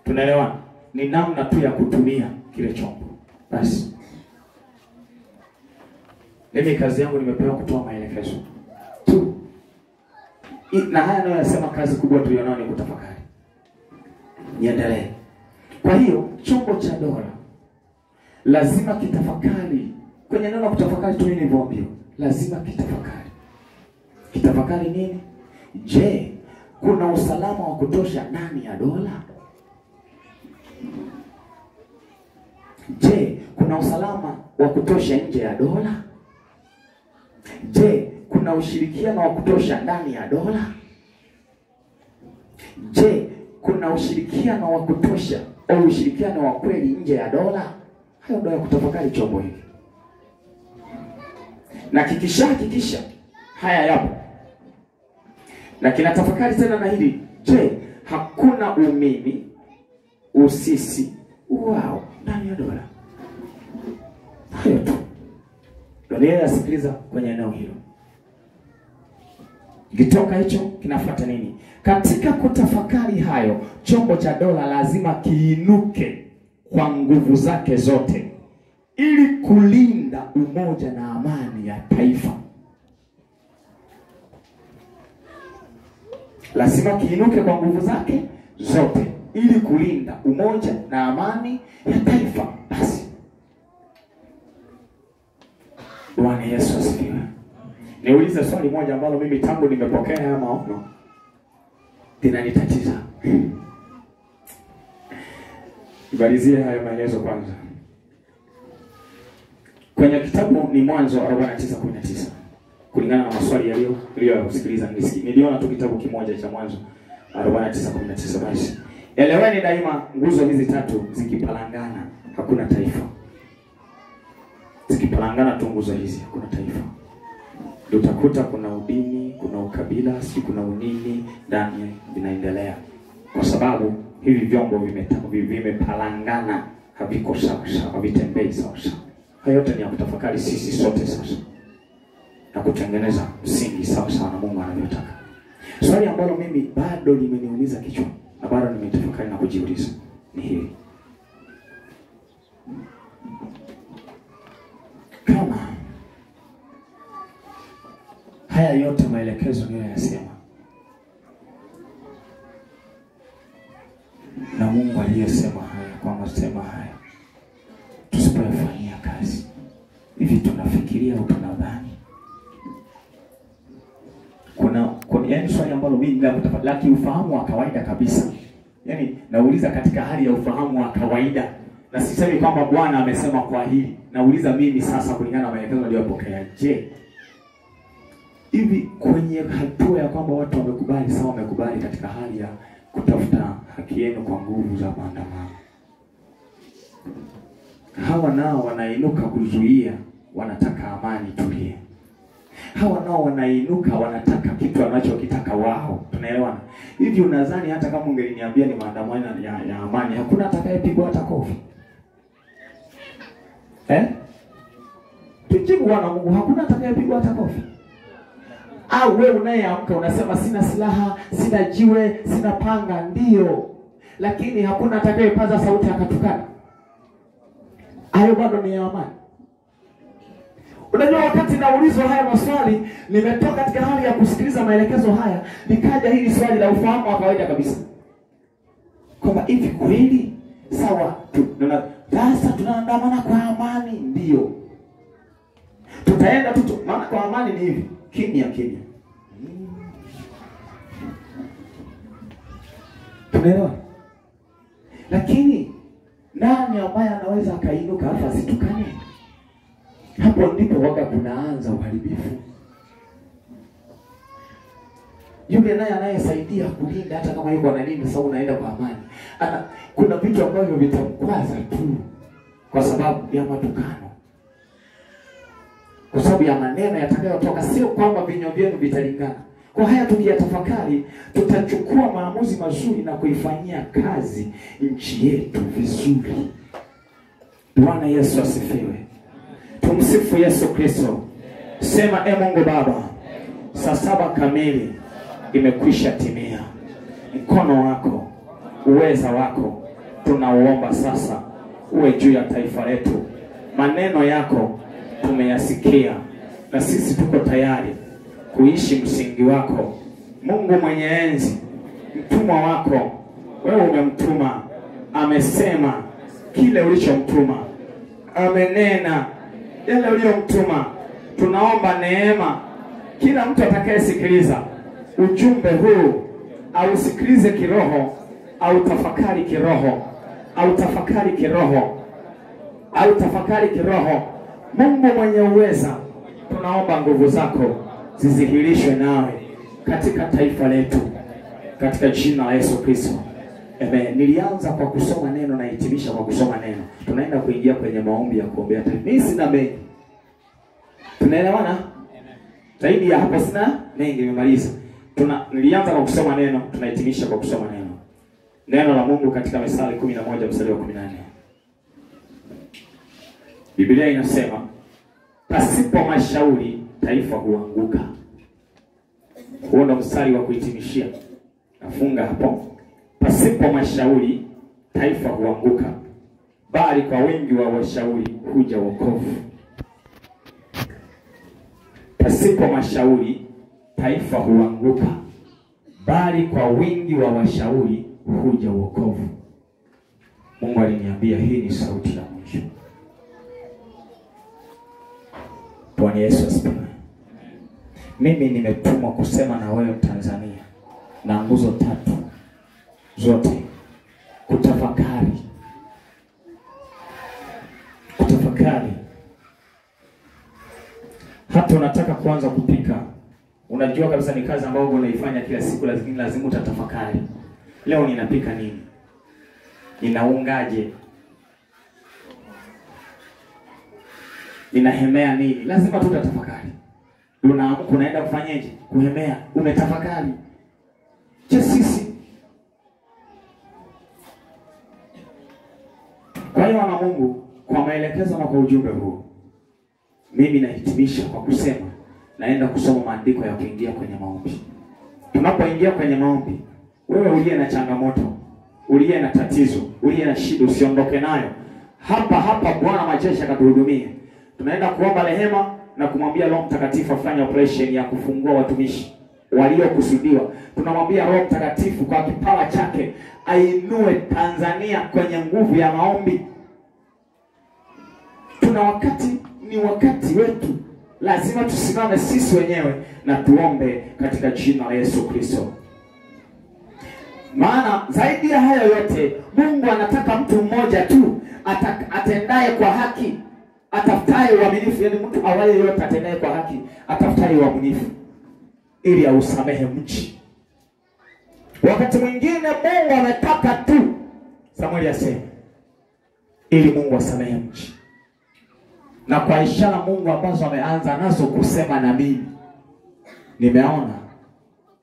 Speaker 1: Tunaelewana? Ni namna tu ya kutumia kile chombo. Basi. Mimi kazi yangu nimepewa kutoa maelekezo tu. Na haya nayo yasema kazi kubwa tulionao ni kutafakari. Niendelee. Kwa hiyo chombo cha dola lazima kitafakari. Kwenye neno kutafakari tu nilivyoambiwa, lazima kitafakari. Kitafakari nini? Je, kuna usalama wa kutosha ndani ya dola? Je, kuna usalama wa kutosha nje ya dola? Je, kuna ushirikiano wa kutosha ndani ya dola? Je, kuna ushirikiano wa kutosha au ushirikiano wa kweli nje ya dola? Hayo ndio ya kutafakari chombo hiki. Na hakikisha haya yapo. Na kinatafakari tena na hili, je, hakuna umimi, usisi wao ndani ya dola? Hayo tu. Ndio yasikiliza kwenye eneo hilo. Kitoka hicho kinafuata nini? Katika kutafakari hayo, chombo cha dola lazima kiinuke kwa nguvu zake zote ili kulinda umoja na amani ya taifa. Lazima kiinuke kwa nguvu zake zote ili kulinda umoja na amani ya taifa. Basi Bwana Yesu asifiwe. Niulize swali moja ambalo mimi tangu nimepokea haya maono linanitatiza. Ibalizie haya maelezo kwanza. Kwenye kitabu ni Mwanzo 49:19. Kulingana na maswali yaliyosikiliza niliona tu kitabu kimoja cha Mwanzo 49:19. Basi eleweni daima, nguzo hizi tatu zikipalangana hakuna taifa. Zikipalangana tu nguzo hizi hakuna taifa. Ndio utakuta kuna udini, kuna ukabila, si kuna unini ndani vinaendelea. Kwa sababu hivi vyombo vimepalangana, haviko sawa, havitembei sawa. Hayo yote ni ya kutafakari sisi sote sasa, na kutengeneza msingi sawa na Mungu anavyotaka. Swali ambalo mimi bado limeniumiza kichwa na bado nimetafakari na kujiuliza ni hili: kama haya yote maelekezo niliyoyasema na Mungu aliyesema haya kwamba sema haya tusipoyafanyia kazi, hivi tunafikiria au tunadhani? Yaani swali ambalo mimi lakini ufahamu wa kawaida kabisa. Yaani nauliza katika hali ya ufahamu wa kawaida, na sisemi kwamba Bwana amesema kwa hili. Nauliza mimi sasa kulingana na maelekezo niliyopokea. Je, hivi kwenye hatua ya kwamba watu wamekubali sawa, wamekubali katika hali ya kutafuta haki yenu kwa nguvu za maandamano, hawa nao wanainuka kuzuia, wanataka amani tulie. Hawa nao wanainuka wanataka kitu wanachokitaka wao. Tunaelewana? Hivi unadhani hata kama ungeliniambia ni maandamano ya amani, hakuna atakayepigwa hata kofi? Tujibu Bwana Mungu, hakuna atakayepigwa hata kofi? Au wewe unayeamka unasema sina silaha, sina jiwe, sina panga, ndio, lakini hakuna atakayepaza sauti akatukana? Hayo bado ni ya amani? Unajua, wakati naulizwa haya maswali, nimetoka katika hali ya kusikiliza maelekezo haya, nikaja hili swali la ufahamu wa kawaida kabisa. Kwamba hivi kweli sawa sasa tunaandamana kwa amani, ndio. Tutaenda tu maana kwa amani ni hivi, kimya. Tunaelewa? Lakini nani ambaye anaweza akainuka hapa asitukane? Hapo ndipo waga kunaanza uharibifu. Yule naye anayesaidia kulinda, hata kama yuko analinda sababu unaenda kwa amani, kuna vitu ambavyo vitamkwaza tu kwa sababu ya matukano, kwa sababu ya maneno yatakayotoka. Sio kwamba vinywa vyenu vitalingana. Kwa haya tukiyatafakari, tutachukua maamuzi mazuri na kuifanyia kazi nchi yetu vizuri. Bwana Yesu asifiwe. Tumsifu Yesu Kristo. Sema Mungu Baba, saa 7 kamili imekwisha timia. Mkono wako, uweza wako tunauomba sasa uwe juu ya taifa letu. Maneno yako tumeyasikia na sisi tuko tayari kuishi msingi wako. Mungu mwenye enzi, mtumwa wako wewe umemtuma, amesema kile ulichomtuma, amenena yale uliyomtuma. Tunaomba neema, kila mtu atakayesikiliza ujumbe huu au sikilize kiroho au tafakari kiroho au tafakari kiroho. Mungu mwenye uweza, tunaomba nguvu zako zizihirishwe nawe katika taifa letu, katika jina la Yesu Kristo. Amen. Nilianza kwa kusoma neno na hitimisha kwa kusoma neno. Tunaenda kuingia kwenye maombi ya kuombea taifa. Mimi sina mengi. Tunaelewana? Zaidi ya hapo sina mengi, nimemaliza. Nilianza kwa kusoma neno, tunahitimisha kwa kusoma neno. Neno la Mungu katika Mithali 11 mstari wa 18. Biblia inasema, pasipo mashauri taifa huanguka. Huo ndo mstari wa kuhitimishia. Nafunga hapo. Pasipo mashauri taifa huanguka, bali kwa wingi wa washauri huja wokovu. Pasipo mashauri taifa huanguka, bali kwa wingi wa washauri huja wokovu. Mungu aliniambia hii ni sauti ya mwisho. Bwana Yesu asifiwe. Mimi nimetumwa kusema na wewe Tanzania na nguzo tatu zote, kutafakari. Hata unataka kuanza kupika, unajua kabisa ni kazi ambayo unaifanya kila siku, lazima utatafakari. Leo ninapika nini? Ninaungaje? Ninahemea nini? Lazima tutatafakari. Unaamka unaenda kufanyaje? Kuhemea, umetafakari. Sisi. Kwa hiyo wana Mungu, kwa maelekezo na kwa ujumbe huu, mimi nahitimisha kwa kusema naenda kusoma maandiko ya kuingia kwenye maombi. Tunapoingia kwenye maombi, wewe uliye na changamoto, uliye na tatizo, uliye na shida, usiondoke nayo. Hapa Bwana majeshi akatuhudumie. Tunaenda kuomba rehema na kumwambia Roho Mtakatifu afanye operation ya kufungua watumishi waliokusudiwa. Tunamwambia Roho Mtakatifu kwa kipawa chake ainue Tanzania kwenye nguvu ya maombi. Ni wakati wetu. Lazima tusimame sisi wenyewe na tuombe katika jina la Yesu Kristo. Maana zaidi ya hayo yote, Mungu anataka mtu mmoja tu atendaye kwa haki, atafutaye uaminifu. Yaani mtu awaye yote atendaye kwa haki, atafutaye uaminifu, ili ausamehe mchi. Wakati mwingine Mungu anataka tu, Samueli asema, ili Mungu asamehe mchi. Na kwa ishara Mungu ambazo ameanza nazo kusema na mimi, nimeona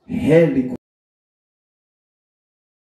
Speaker 1: heri